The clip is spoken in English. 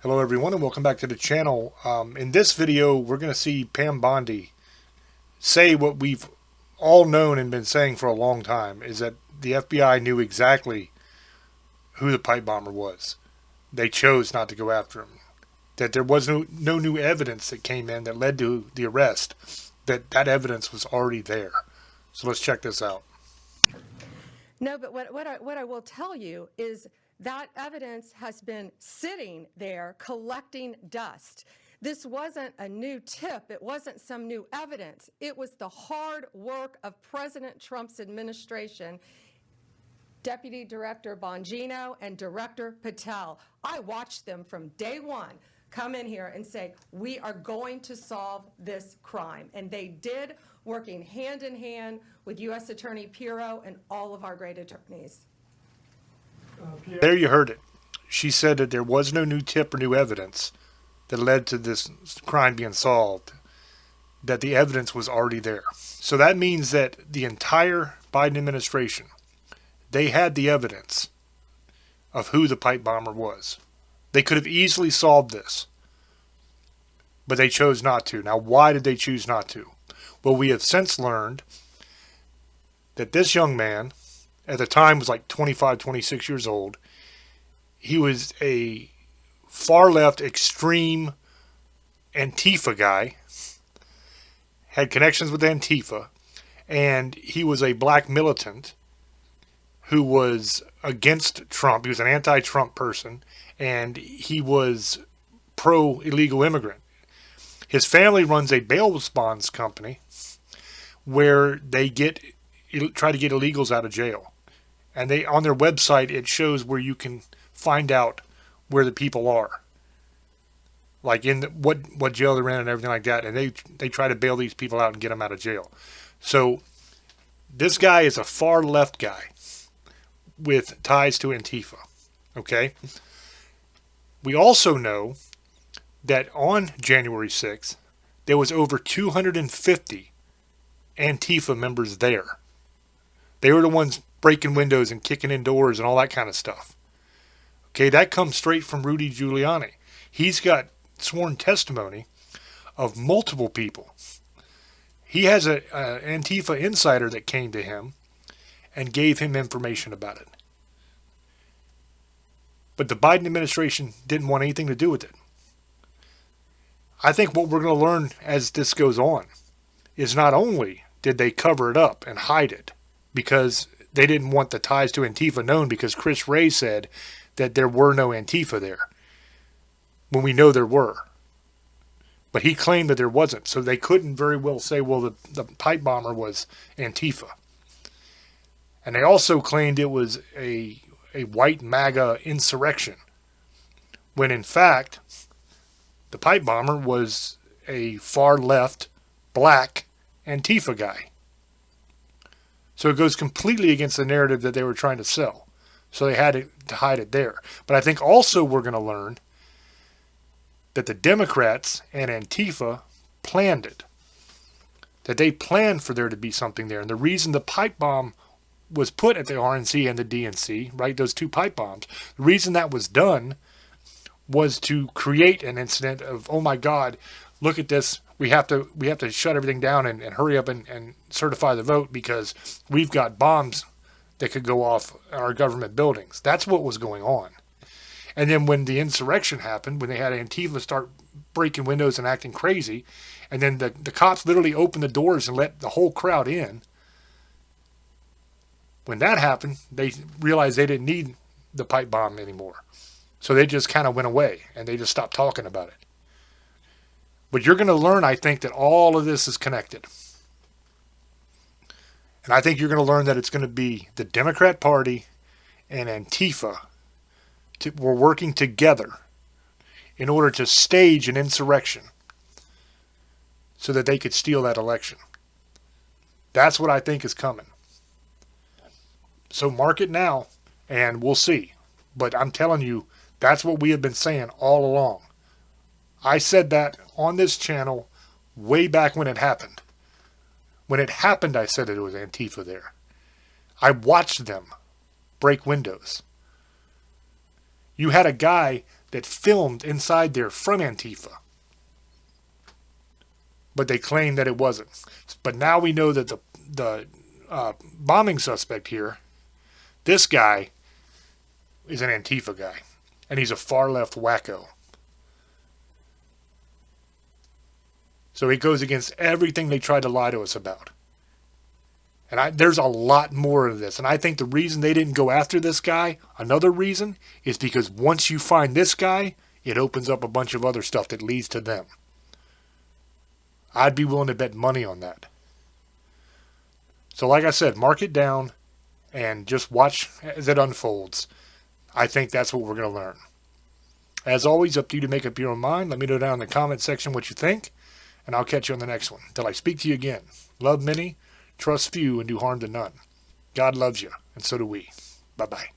Hello everyone and welcome back to the channel. In this video we're going to see Pam Bondi say what we've all known and been saying for a long time, is that the FBI knew exactly who the pipe bomber was. They chose not to go after him. That there was no new evidence that came in that led to the arrest. That evidence was already there. So let's check this out. No, but what I will tell you is that evidence has been sitting there collecting dust. This wasn't a new tip. It wasn't some new evidence. It was the hard work of President Trump's administration, Deputy Director Bongino and Director Patel. I watched them from day one come in here and say, we are going to solve this crime. And they did, working hand in hand with U.S. Attorney Pirro and all of our great attorneys. There you heard it. She said that there was no new tip or new evidence that led to this crime being solved, that the evidence was already there. So that means that the entire Biden administration, they had the evidence of who the pipe bomber was. They could have easily solved this, but they chose not to. Now, why did they choose not to? Well, we have since learned that this young man, at the time, was like 25, 26 years old. He was a far-left, extreme Antifa guy, had connections with Antifa, and he was a black militant who was against Trump. He was an anti-Trump person, and he was pro-illegal immigrant. His family runs a bail bonds company where they try to get illegals out of jail. And on their website, it shows where you can find out where the people are, like in what jail they're in and everything like that. And they try to bail these people out and get them out of jail. So this guy is a far left guy with ties to Antifa. Okay. We also know that on January 6th, there was over 250 Antifa members there. They were the ones breaking windows and kicking in doors and all that kind of stuff. Okay, that comes straight from Rudy Giuliani. He's got sworn testimony of multiple people. He has an Antifa insider that came to him and gave him information about it. But the Biden administration didn't want anything to do with it. I think what we're going to learn as this goes on is not only did they cover it up and hide it because they didn't want the ties to Antifa known, because Chris Wray said that there were no Antifa there, when we know there were. But he claimed that there wasn't, so they couldn't very well say, well, the pipe bomber was Antifa. And they also claimed it was a white MAGA insurrection, when in fact, the pipe bomber was a far left, black Antifa guy. So it goes completely against the narrative that they were trying to sell. So they had to hide it there. But I think also we're going to learn that the Democrats and Antifa planned it. That they planned for there to be something there. And the reason the pipe bomb was put at the RNC and the DNC, right, those two pipe bombs, the reason that was done was to create an incident of, oh my God, look at this. We have to shut everything down and hurry up and certify the vote because we've got bombs that could go off our government buildings. That's what was going on. And then when the insurrection happened, when they had Antifa start breaking windows and acting crazy, and then the cops literally opened the doors and let the whole crowd in, when that happened, they realized they didn't need the pipe bomb anymore. So they just kind of went away and they just stopped talking about it. But you're going to learn, I think, that all of this is connected. And I think you're going to learn that it's going to be the Democrat Party and Antifa were working together in order to stage an insurrection so that they could steal that election. That's what I think is coming. So mark it now and we'll see. But I'm telling you, that's what we have been saying all along. I said that on this channel way back when it happened. When it happened, I said that it was Antifa there. I watched them break windows. You had a guy that filmed inside there from Antifa. But they claimed that it wasn't. But now we know that the bombing suspect here, this guy, is an Antifa guy. And he's a far left wacko. So he goes against everything they tried to lie to us about. And there's a lot more of this. And I think the reason they didn't go after this guy, another reason, is because once you find this guy, it opens up a bunch of other stuff that leads to them. I'd be willing to bet money on that. So like I said, mark it down and just watch as it unfolds. I think that's what we're going to learn. As always, up to you to make up your own mind. Let me know down in the comment section what you think, and I'll catch you on the next one. Till I speak to you again, love many, trust few, and do harm to none. God loves you, and so do we. Bye-bye.